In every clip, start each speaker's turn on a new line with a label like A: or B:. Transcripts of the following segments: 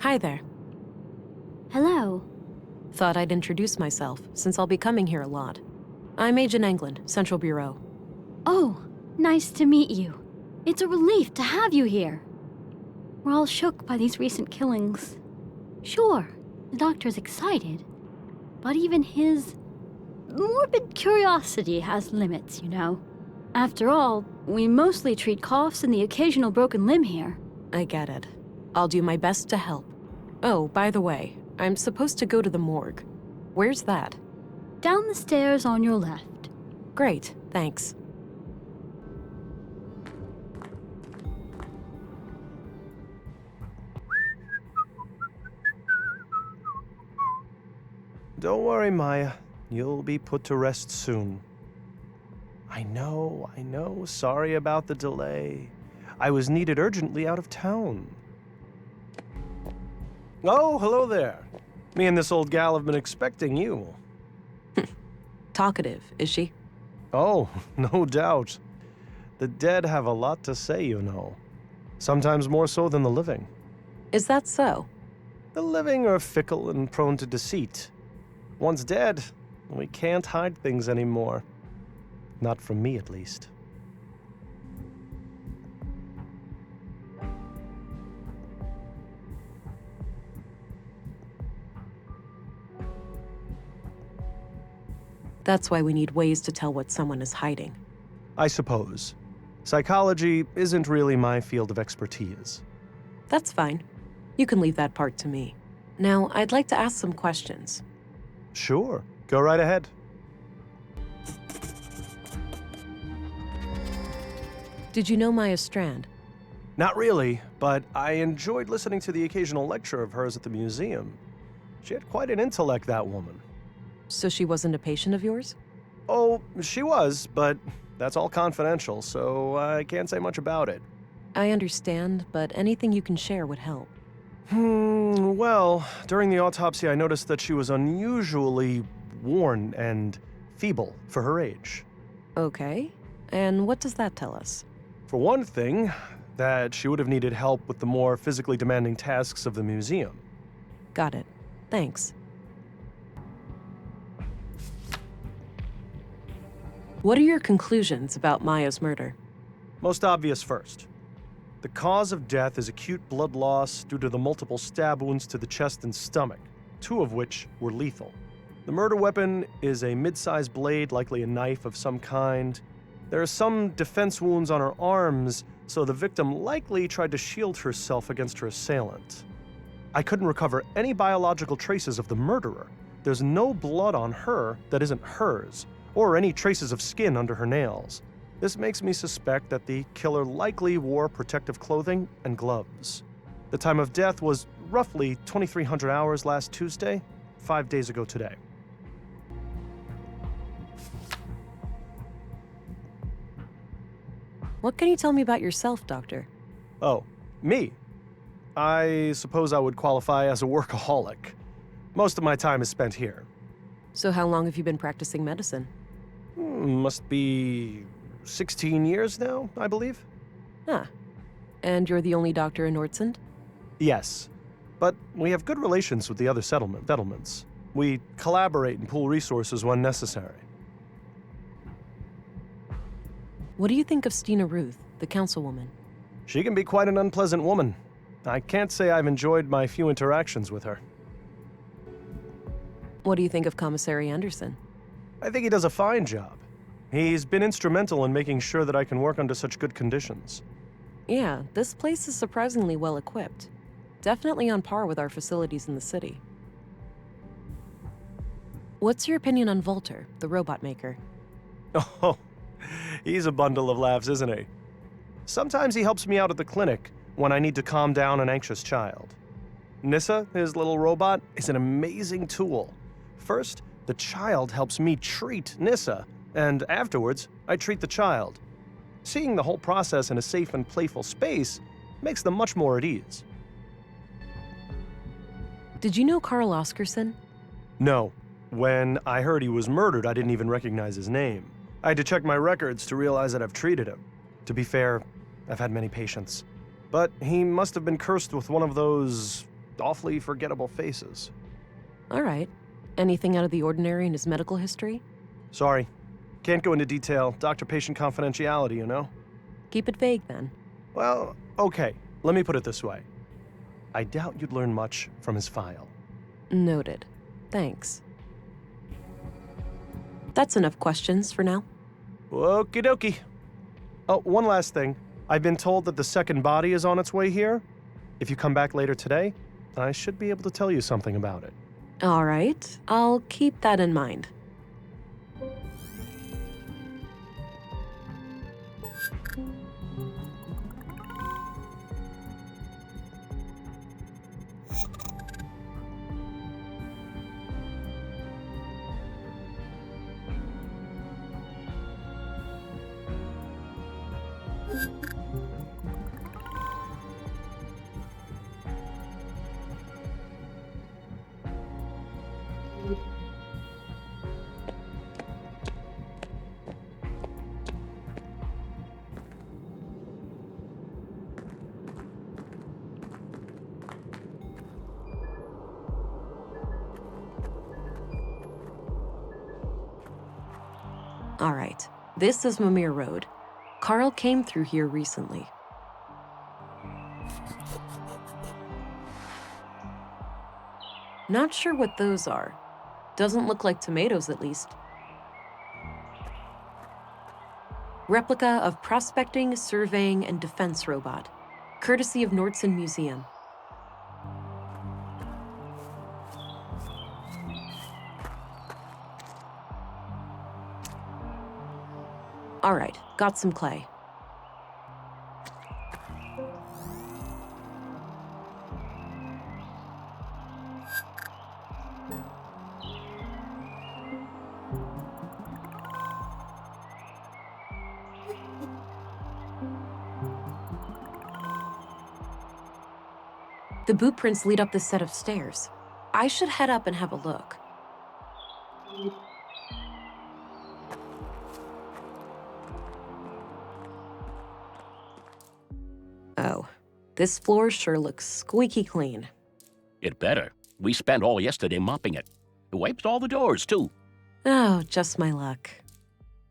A: Hi there.
B: Hello.
A: Thought I'd introduce myself, since I'll be coming here a lot. I'm Agent England, Central Bureau.
B: Oh, nice to meet you. It's a relief to have you here. We're all shook by these recent killings. Sure, the doctor's excited, but even his morbid curiosity has limits, you know. After all, we mostly treat coughs and the occasional broken limb here.
A: I get it. I'll do my best to help. Oh, by the way, I'm supposed to go to the morgue. Where's that?
B: Down the stairs on your left.
A: Great, thanks.
C: Don't worry, Maya. You'll be put to rest soon. I know. Sorry about the delay. I was needed urgently out of town. Oh, hello there. Me and this old gal have been expecting you.
A: Talkative, is she?
C: Oh, no doubt. The dead have a lot to say, you know. Sometimes more so than the living.
A: Is that so?
C: The living are fickle and prone to deceit. Once dead, we can't hide things anymore. Not from me, at least.
A: That's why we need ways to tell what someone is hiding.
C: I suppose. Psychology isn't really my field of expertise.
A: That's fine. You can leave that part to me. Now, I'd like to ask some questions.
C: Sure, go right ahead.
A: Did you know Maya Strand?
C: Not really, but I enjoyed listening to the occasional lecture of hers at the museum. She had quite an intellect, that woman.
A: So she wasn't a patient of yours?
C: Oh, she was, but that's all confidential, so I can't say much about it.
A: I understand, but anything you can share would help.
C: Well, during the autopsy I noticed that she was unusually worn and feeble for her age.
A: Okay. And what does that tell us?
C: For one thing, that she would have needed help with the more physically demanding tasks of the museum.
A: Got it. Thanks. What are your conclusions about Maya's murder?
C: Most obvious first. The cause of death is acute blood loss due to the multiple stab wounds to the chest and stomach, 2 of which were lethal. The murder weapon is a mid-sized blade, likely a knife of some kind. There are some defense wounds on her arms, so the victim likely tried to shield herself against her assailant. I couldn't recover any biological traces of the murderer. There's no blood on her that isn't hers, or any traces of skin under her nails. This makes me suspect that the killer likely wore protective clothing and gloves. The time of death was roughly 2300 hours last Tuesday, 5 days ago today.
A: What can you tell me about yourself, Doctor?
C: Oh, me? I suppose I would qualify as a workaholic. Most of my time is spent here.
A: So how long have you been practicing medicine?
C: Must be 16 years now, I believe.
A: Ah. And you're the only doctor in Nordsund?
C: Yes, but we have good relations with the other settlements. We collaborate and pool resources when necessary.
A: What do you think of Stina Ruth, the councilwoman?
C: She can be quite an unpleasant woman. I can't say I've enjoyed my few interactions with her.
A: What do you think of Commissary Anderson?
C: I think he does a fine job. He's been instrumental in making sure that I can work under such good conditions.
A: Yeah, this place is surprisingly well equipped. Definitely on par with our facilities in the city. What's your opinion on Voltar, the robot maker?
C: Oh, he's a bundle of laughs, isn't he? Sometimes he helps me out at the clinic when I need to calm down an anxious child. Nissa, his little robot, is an amazing tool. First, the child helps me treat Nissa, and afterwards, I treat the child. Seeing the whole process in a safe and playful space makes them much more at ease.
A: Did you know Carl Oscarson?
C: No. When I heard he was murdered, I didn't even recognize his name. I had to check my records to realize that I've treated him. To be fair, I've had many patients. But he must have been cursed with one of those awfully forgettable faces.
A: All right. Anything out of the ordinary in his medical history?
C: Sorry, can't go into detail. Doctor-patient confidentiality, you know?
A: Keep it vague then.
C: Well, okay, let me put it this way. I doubt you'd learn much from his file.
A: Noted. Thanks. That's enough questions for now.
C: Okie dokie. Oh, one last thing. I've been told that the second body is on its way here. If you come back later today, I should be able to tell you something about it.
A: All right. I'll keep that in mind. All right. This is Mimir Road. Carl came through here recently. Not sure what those are. Doesn't look like tomatoes, at least. Replica of prospecting, surveying, and defense robot. Courtesy of Nordson Museum. All right, got some clay. The boot prints lead up this set of stairs. I should head up and have a look. Oh, this floor sure looks squeaky clean.
D: It better. We spent all yesterday mopping it. It wiped all the doors, too.
A: Oh, just my luck.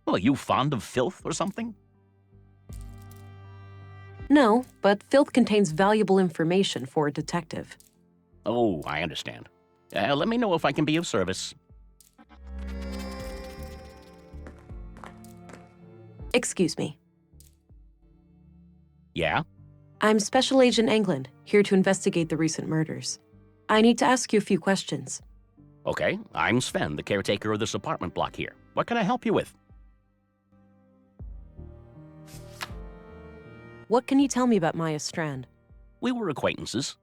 D: Well, are you fond of filth or something?
A: No, but filth contains valuable information for a detective.
D: Oh, I understand. Let me know if I can be of service.
A: Excuse me.
D: Yeah?
A: I'm Special Agent England, here to investigate the recent murders. I need to ask you a few questions.
D: Okay, I'm Sven, the caretaker of this apartment block here. What can I help you with?
A: What can you tell me about Maya Strand?
D: We were acquaintances.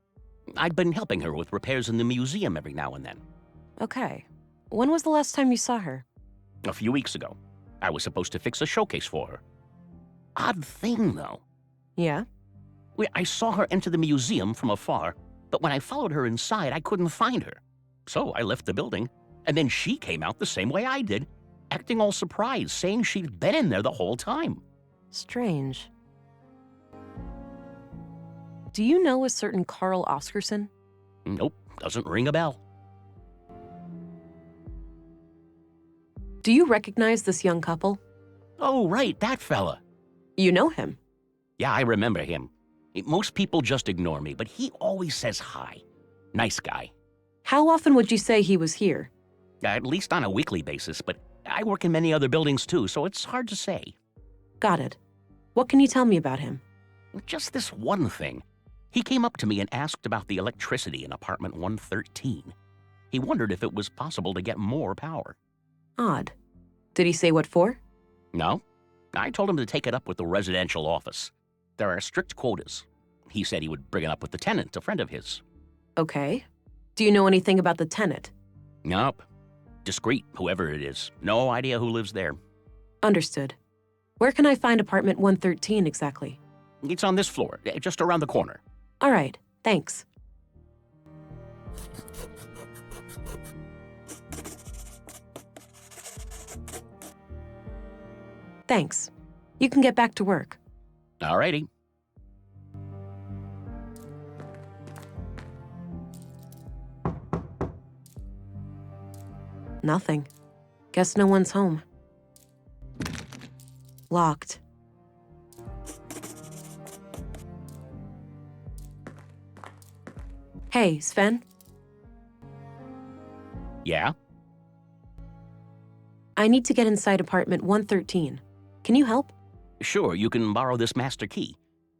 D: I'd been helping her with repairs in the museum every now and then.
A: Okay. When was the last time you saw her?
D: A few weeks ago. I was supposed to fix a showcase for her. Odd thing, though.
A: Yeah?
D: I saw her enter the museum from afar, but when I followed her inside, I couldn't find her. So I left the building, and then she came out the same way I did, acting all surprised, saying she'd been in there the whole time.
A: Strange. Do you know a certain Carl Oscarson?
D: Nope, doesn't ring a bell.
A: Do you recognize this young couple?
D: Oh, right, that fella.
A: You know him.
D: Yeah, I remember him. Most people just ignore me, but he always says hi. Nice guy.
A: How often would you say he was here?
D: At least on a weekly basis, but I work in many other buildings too, so it's hard to say.
A: Got it. What can you tell me about him?
D: Just this one thing. He came up to me and asked about the electricity in apartment 113. He wondered if it was possible to get more power.
A: Odd. Did he say what for?
D: No. I told him to take it up with the residential office. There are strict quotas. He said he would bring it up with the tenant, a friend of his.
A: Okay. Do you know anything about the tenant?
D: Nope. Discreet, whoever it is. No idea who lives there.
A: Understood. Where can I find apartment 113 exactly?
D: It's on this floor, just around the corner.
A: All right, thanks. Thanks. You can get back to work.
D: Alrighty.
A: Nothing. Guess no one's home. Locked. Hey, Sven?
D: Yeah?
A: I need to get inside apartment 113. Can you help?
D: Sure, you can borrow this master key.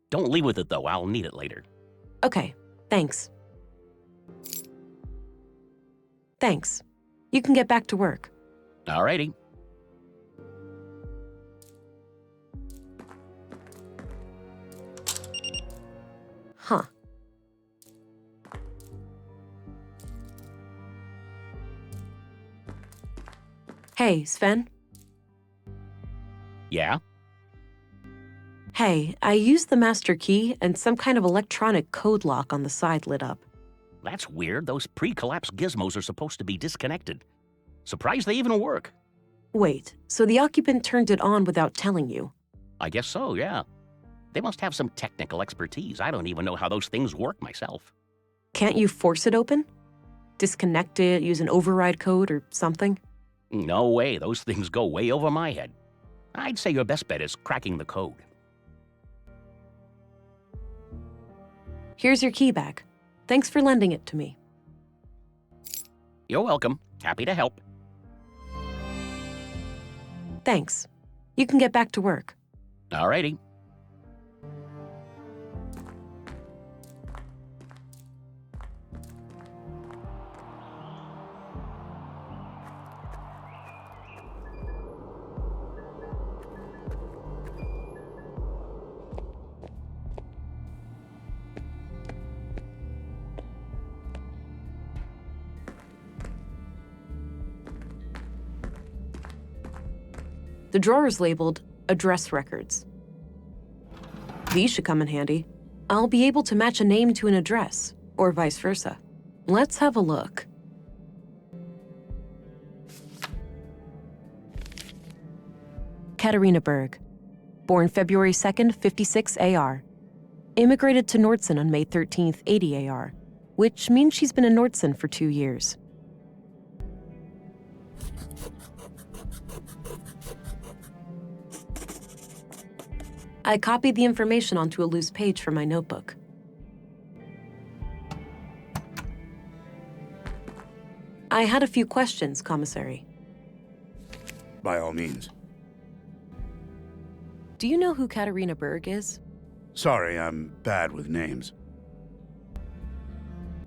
D: Don't leave with it, though. I'll need it later.
A: Okay, thanks. Thanks. You can get back to work.
D: Alrighty.
A: Huh. Hey, Sven?
D: Yeah?
A: Hey, I used the master key and some kind of electronic code lock on the side lit up.
D: That's weird. Those pre-collapse gizmos are supposed to be disconnected. Surprised they even work.
A: Wait, so the occupant turned it on without telling you?
D: I guess so, yeah. They must have some technical expertise. I don't even know how those things work myself.
A: Can't you force it open? Disconnect it, use an override code or something?
D: No way. Those things go way over my head. I'd say your best bet is cracking the code.
A: Here's your key back. Thanks for lending it to me.
D: You're welcome. Happy to help.
A: Thanks. You can get back to work.
D: Alrighty.
A: The drawer is labeled Address Records. These should come in handy. I'll be able to match a name to an address, or vice versa. Let's have a look. Katarina Berg. Born February 2nd, 56 AR. Immigrated to Nordson on May 13th, 80 AR, which means she's been in Nordson for 2 years. I copied the information onto a loose page from my notebook. I had a few questions, Commissary.
E: By all means.
A: Do you know who Katarina Berg is?
E: Sorry, I'm bad with names.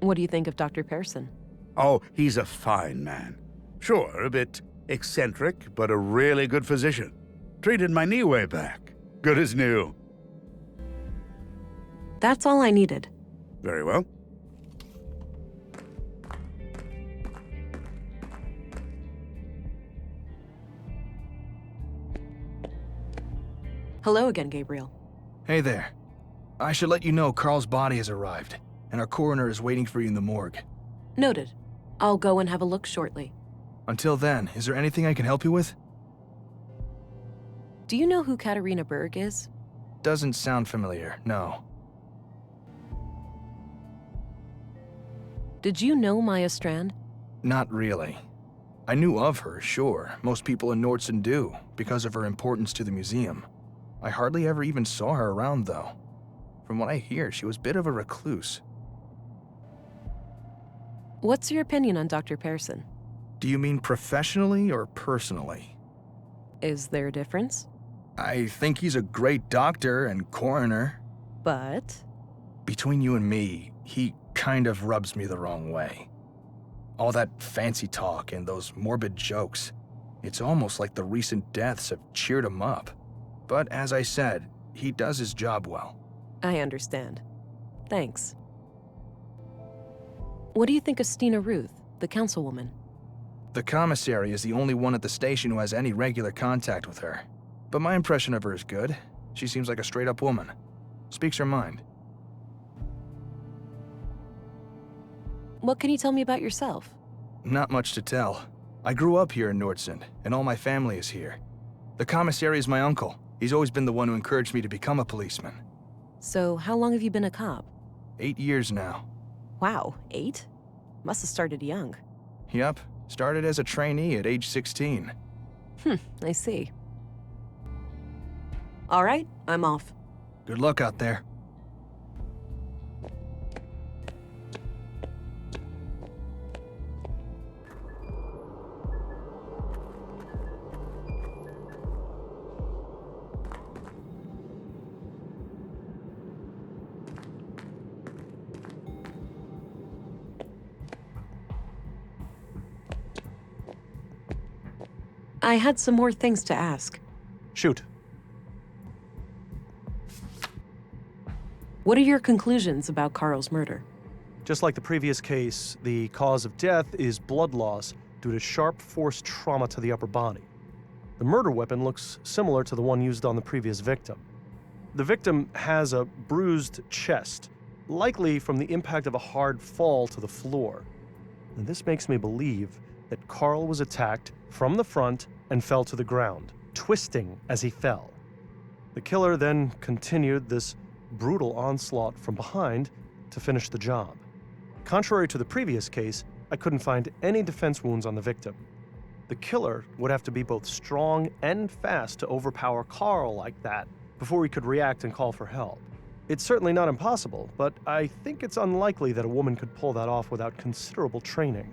A: What do you think of Dr. Persson?
E: Oh, he's a fine man. Sure, a bit eccentric, but a really good physician. Treated my knee way back. Good as new.
A: That's all I needed.
E: Very well.
A: Hello again, Gabriel.
F: Hey there. I should let you know Carl's body has arrived, and our coroner is waiting for you in the morgue.
A: Noted. I'll go and have a look shortly.
F: Until then, is there anything I can help you with?
A: Do you know who Katarina Berg is?
F: Doesn't sound familiar, no.
A: Did you know Maya Strand?
F: Not really. I knew of her, sure. Most people in Nordson do, because of her importance to the museum. I hardly ever even saw her around, though. From what I hear, she was a bit of a recluse.
A: What's your opinion on Dr. Persson?
F: Do you mean professionally or personally?
A: Is there a difference?
F: I think he's a great doctor and coroner.
A: But...
F: Between you and me, he kind of rubs me the wrong way. All that fancy talk and those morbid jokes. It's almost like the recent deaths have cheered him up. But as I said, he does his job well.
A: I understand. Thanks. What do you think of Stina Ruth, the councilwoman?
F: The commissary is the only one at the station who has any regular contact with her. But my impression of her is good. She seems like a straight-up woman. Speaks her mind.
A: What can you tell me about yourself?
F: Not much to tell. I grew up here in Nordson, and all my family is here. The commissary is my uncle. He's always been the one who encouraged me to become a policeman.
A: So, how long have you been a cop?
F: 8 years now.
A: Wow, 8? Must have started young.
F: Yep, Started as a trainee at age 16.
A: I see. All right, I'm off.
F: Good luck out there.
A: I had some more things to ask.
C: Shoot.
A: What are your conclusions about Carl's murder?
C: Just like the previous case, the cause of death is blood loss due to sharp force trauma to the upper body. The murder weapon looks similar to the one used on the previous victim. The victim has a bruised chest, likely from the impact of a hard fall to the floor. And this makes me believe that Carl was attacked from the front and fell to the ground, twisting as he fell. The killer then continued this brutal onslaught from behind to finish the job. Contrary to the previous case, I couldn't find any defense wounds on the victim. The killer would have to be both strong and fast to overpower Carl like that before he could react and call for help. It's certainly not impossible, but I think it's unlikely that a woman could pull that off without considerable training.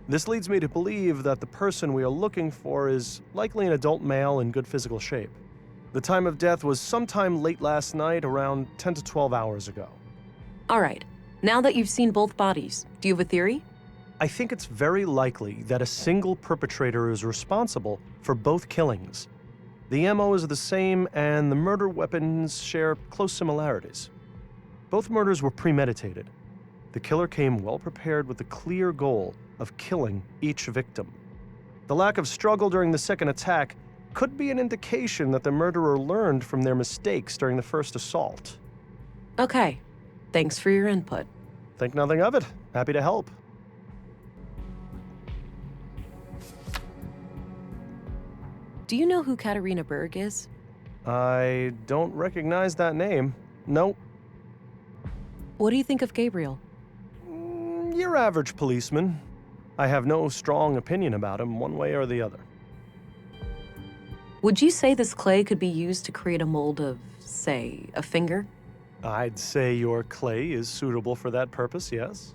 C: This leads me to believe that the person we are looking for is likely an adult male in good physical shape. The time of death was sometime late last night, around 10 to 12 hours ago.
A: All right, now that you've seen both bodies, do you have a theory?
C: I think it's very likely that a single perpetrator is responsible for both killings. The MO is the same, and the murder weapons share close similarities. Both murders were premeditated. The killer came well prepared with the clear goal of killing each victim. The lack of struggle during the second attack could be an indication that the murderer learned from their mistakes during the first assault.
A: Okay, thanks for your input.
C: Think nothing of it. Happy to help.
A: Do you know who Katerina Berg is?
C: I don't recognize that name. No.
A: What do you think of Gabriel?
C: Your average policeman. I have no strong opinion about him one way or the other.
A: Would you say this clay could be used to create a mold of, say, a finger?
C: I'd say your clay is suitable for that purpose, yes.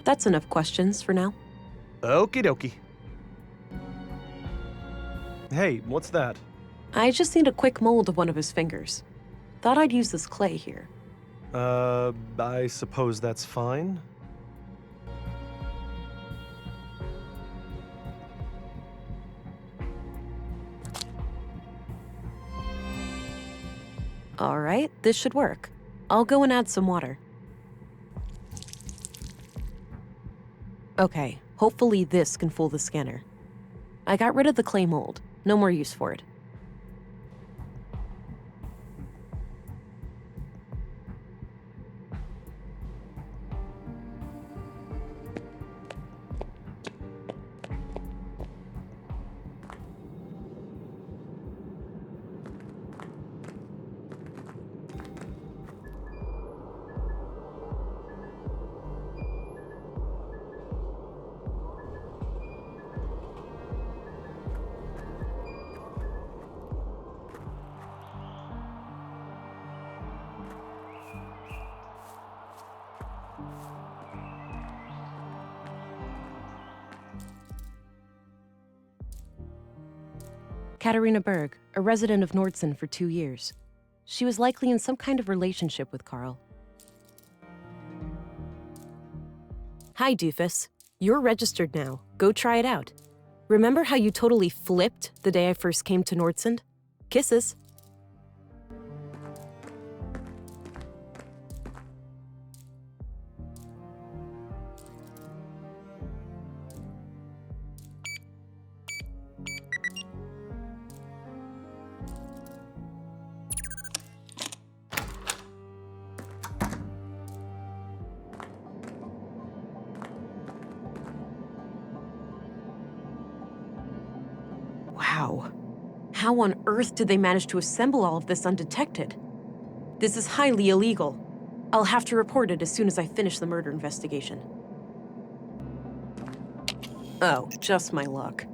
A: That's enough questions for now.
C: Okie dokie. Hey, what's that?
A: I just need a quick mold of one of his fingers. Thought I'd use this clay here.
C: I suppose that's fine.
A: All right, this should work. I'll go and add some water. Okay, hopefully this can fool the scanner. I got rid of the clay mold. No more use for it. Katerina Berg, a resident of Nordson for 2 years. She was likely in some kind of relationship with Carl. Hi, doofus. You're registered now. Go try it out. Remember how you totally flipped the day I first came to Nordson? Kisses. Wow. How on earth did they manage to assemble all of this undetected? This is highly illegal. I'll have to report it as soon as I finish the murder investigation. Oh, just my luck.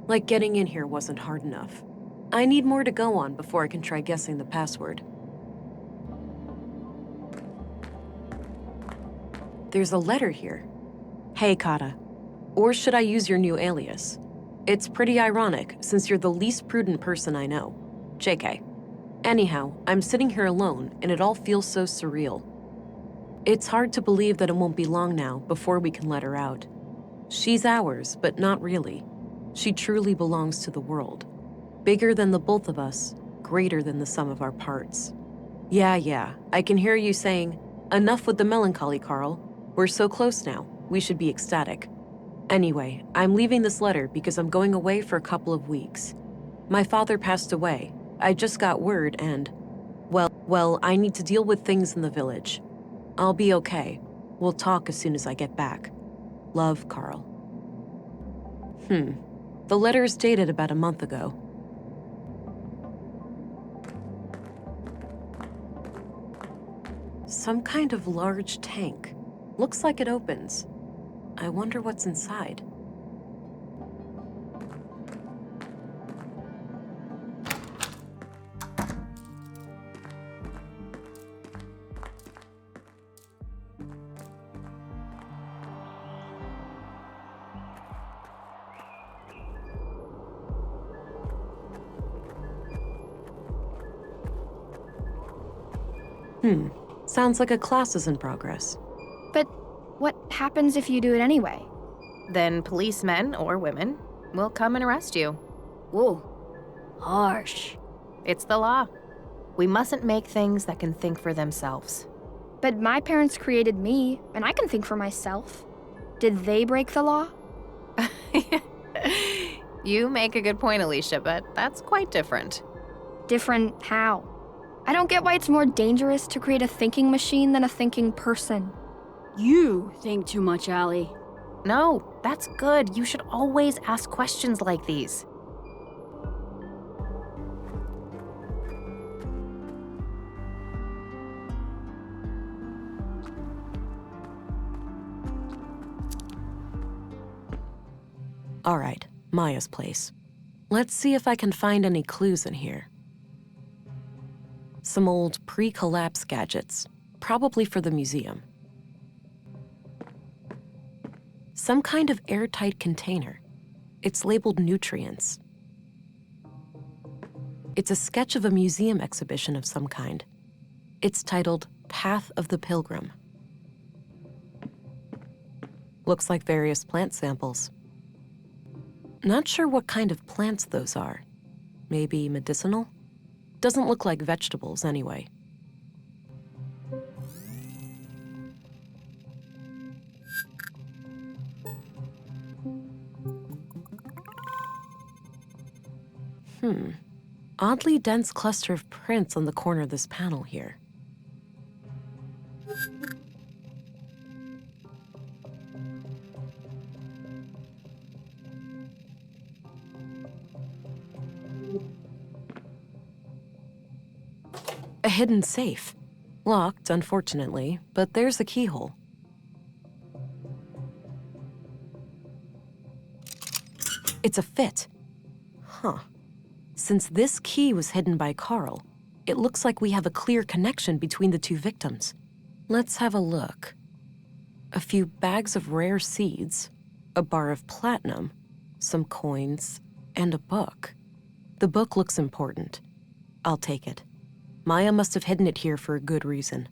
A: Like getting in here wasn't hard enough. I need more to go on before I can try guessing the password. There's a letter here. Hey, Kata. Or should I use your new alias? It's pretty ironic, since you're the least prudent person I know. JK. Anyhow, I'm sitting here alone, and it all feels so surreal. It's hard to believe that it won't be long now before we can let her out. She's ours, but not really. She truly belongs to the world. Bigger than the both of us, greater than the sum of our parts. Yeah, I can hear you saying, enough with the melancholy, Carl. We're so close now, we should be ecstatic. Anyway, I'm leaving this letter because I'm going away for a couple of weeks. My father passed away. I just got word and, well, I need to deal with things in the village. I'll be okay. We'll talk as soon as I get back. Love, Carl. The letter is dated about a month ago. Some kind of large tank. Looks like it opens. I wonder what's inside. Sounds like a class is in progress.
G: But what happens if you do it anyway?
H: Then policemen or women will come and arrest you.
B: Whoa. Harsh.
H: It's the law. We mustn't make things that can think for themselves.
G: But my parents created me, and I can think for myself. Did they break the law?
H: You make a good point, Alicia, but that's quite different.
G: Different how? I don't get why it's more dangerous to create a thinking machine than a thinking person.
B: You think too much, Allie.
H: No, that's good. You should always ask questions like these.
A: All right, Maya's place. Let's see if I can find any clues in here. Some old pre-collapse gadgets, probably for the museum. Some kind of airtight container. It's labeled nutrients. It's a sketch of a museum exhibition of some kind. It's titled Path of the Pilgrim. Looks like various plant samples. Not sure what kind of plants those are. Maybe medicinal? Doesn't look like vegetables anyway. Oddly dense cluster of prints on the corner of this panel here. A hidden safe. Locked, unfortunately, but there's a keyhole. It's a fit. Huh. Since this key was hidden by Carl, it looks like we have a clear connection between the two victims. Let's have a look. A few bags of rare seeds, a bar of platinum, some coins, and a book. The book looks important. I'll take it. Maya must have hidden it here for a good reason.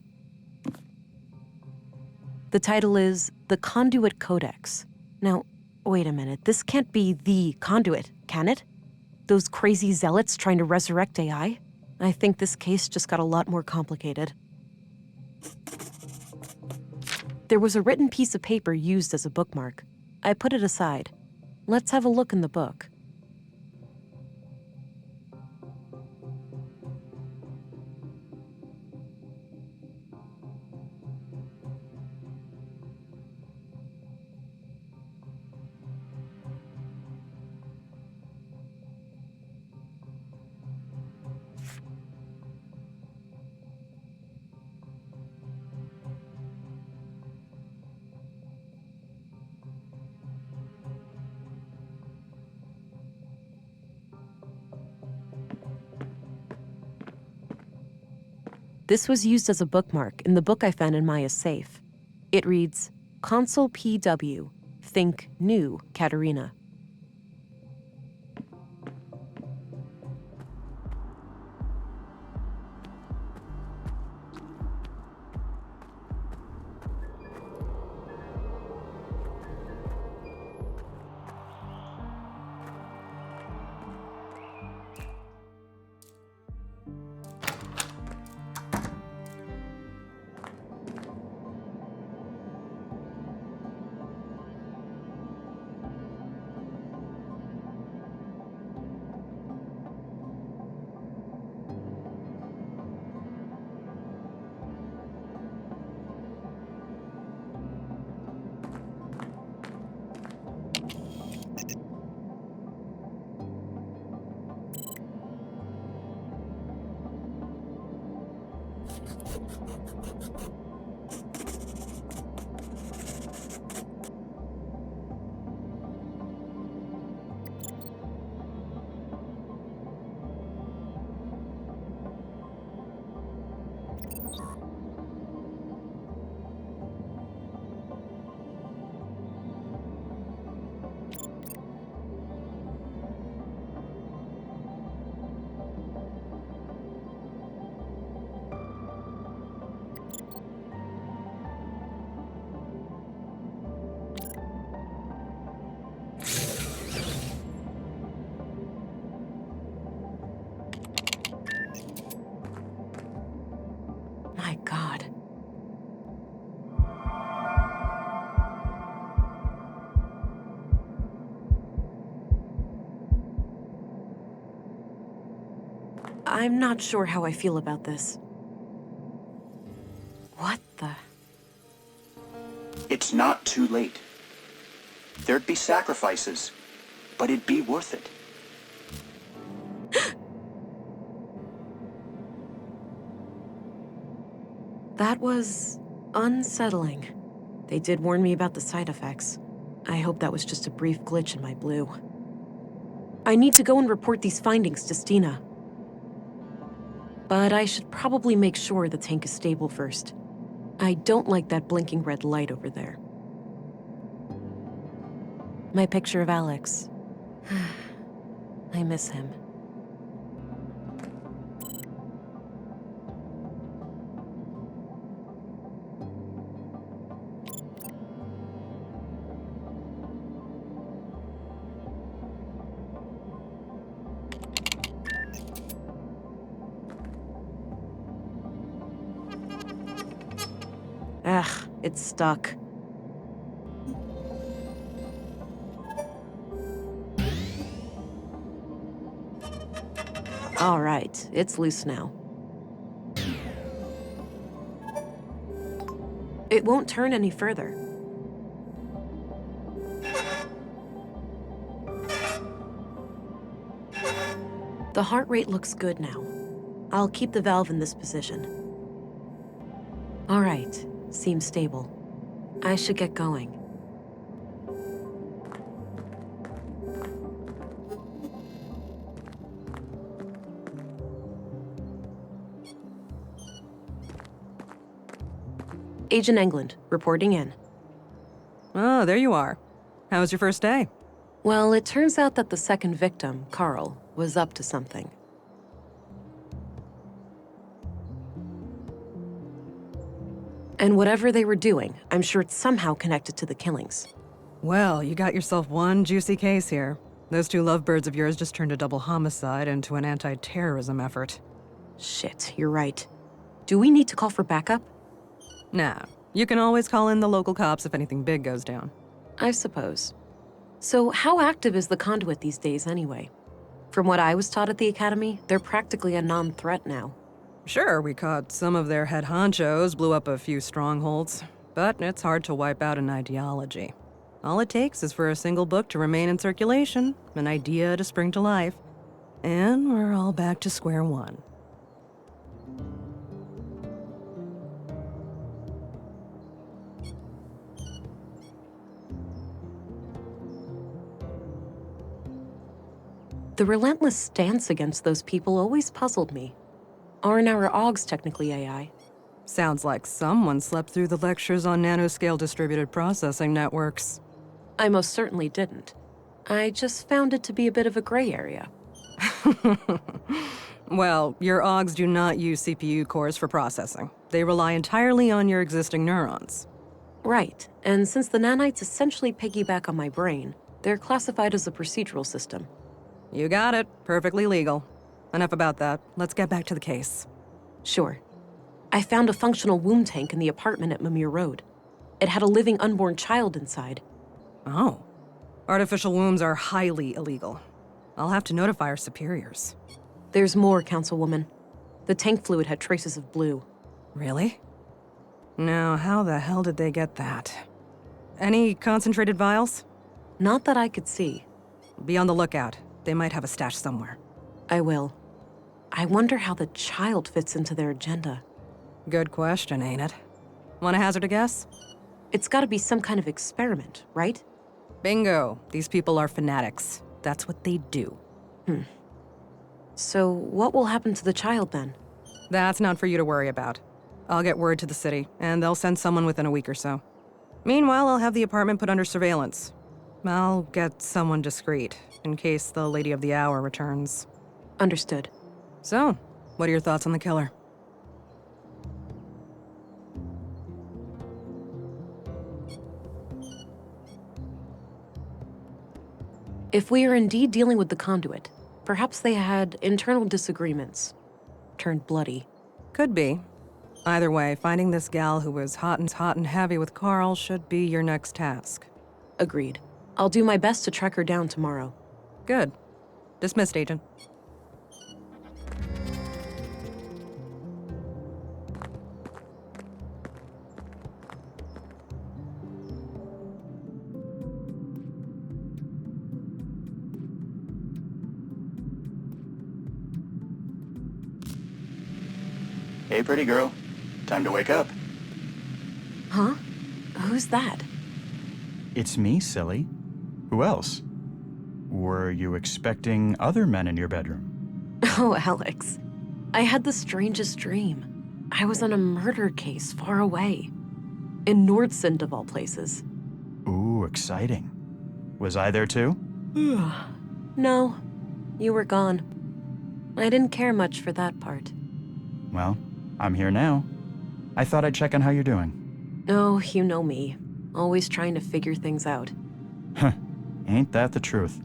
A: The title is The Conduit Codex. Now, wait a minute. This can't be the Conduit, can it? Those crazy zealots trying to resurrect AI? I think this case just got a lot more complicated. There was a written piece of paper used as a bookmark. I put it aside. Let's have a look in the book. This was used as a bookmark in the book I found in Maya's safe. It reads, Consul PW, think new, Katerina. My God. I'm not sure how I feel about this. What the?
I: It's not too late. There'd be sacrifices, but it'd be worth it.
A: That was unsettling. They did warn me about the side effects. I hope that was just a brief glitch in my blue. I need to go and report these findings to Stina. But I should probably make sure the tank is stable first. I don't like that blinking red light over there. My picture of Alex. I miss him. Ugh, it's stuck. All right, it's loose now. It won't turn any further. The heart rate looks good now. I'll keep the valve in this position. All right, seems stable. I should get going. Agent England, reporting in.
J: Oh, there you are. How was your first day?
A: Well, it turns out that the second victim, Carl, was up to something. And whatever they were doing, I'm sure it's somehow connected to the killings.
J: Well, you got yourself one juicy case here. Those two lovebirds of yours just turned a double homicide into an anti-terrorism effort.
A: Shit, you're right. Do we need to call for backup?
J: Nah, you can always call in the local cops if anything big goes down.
A: I suppose. So how active is the Conduit these days anyway? From what I was taught at the academy, they're practically a non-threat now.
J: Sure, we caught some of their head honchos, blew up a few strongholds, but it's hard to wipe out an ideology. All it takes is for a single book to remain in circulation, an idea to spring to life, and we're all back to square one.
A: The relentless stance against those people always puzzled me. Aren't our AUGs technically AI?
J: Sounds like someone slept through the lectures on nanoscale distributed processing networks.
A: I most certainly didn't. I just found it to be a bit of a gray area.
J: Well, your AUGs do not use CPU cores for processing. They rely entirely on your existing neurons.
A: Right, and since the nanites essentially piggyback on my brain, they're classified as a procedural system.
J: You got it. Perfectly legal. Enough about that. Let's get back to the case.
A: Sure. I found a functional womb tank in the apartment at Mimir Road. It had a living unborn child inside.
J: Oh. Artificial wombs are highly illegal. I'll have to notify our superiors.
A: There's more, Councilwoman. The tank fluid had traces of blue.
J: Really? Now, how the hell did they get that? Any concentrated vials?
A: Not that I could see.
J: Be on the lookout. They might have a stash somewhere.
A: I will. I wonder how the child fits into their agenda.
J: Good question, ain't it? Want to hazard a guess?
A: It's gotta be some kind of experiment, right?
J: Bingo. These people are fanatics. That's what they do.
A: So what will happen to the child then?
J: That's not for you to worry about. I'll get word to the city, and they'll send someone within a week or so. Meanwhile, I'll have the apartment put under surveillance. I'll get someone discreet, in case the Lady of the Hour returns.
A: Understood.
J: So, what are your thoughts on the killer?
A: If we are indeed dealing with the Conduit, perhaps they had internal disagreements. Turned bloody.
J: Could be. Either way, finding this gal who was hot and heavy with Carl should be your next task.
A: Agreed. I'll do my best to track her down tomorrow.
J: Good. Dismissed, Agent.
I: Hey, pretty girl. Time to wake up.
A: Huh? Who's that?
K: It's me, silly. Who else? Were you expecting other men in your bedroom?
A: Oh, Alex. I had the strangest dream. I was on a murder case far away. In Nordsund, of all places.
K: Ooh, exciting. Was I there too?
A: No. You were gone. I didn't care much for that part.
K: Well, I'm here now. I thought I'd check on how you're doing.
A: Oh, you know me. Always trying to figure things out.
K: Huh. Ain't that the truth?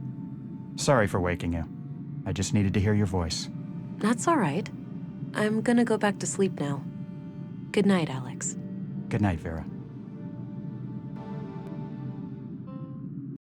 K: Sorry for waking you. I just needed to hear your voice.
A: That's all right. I'm gonna go back to sleep now. Good night, Alex.
K: Good night, Vera.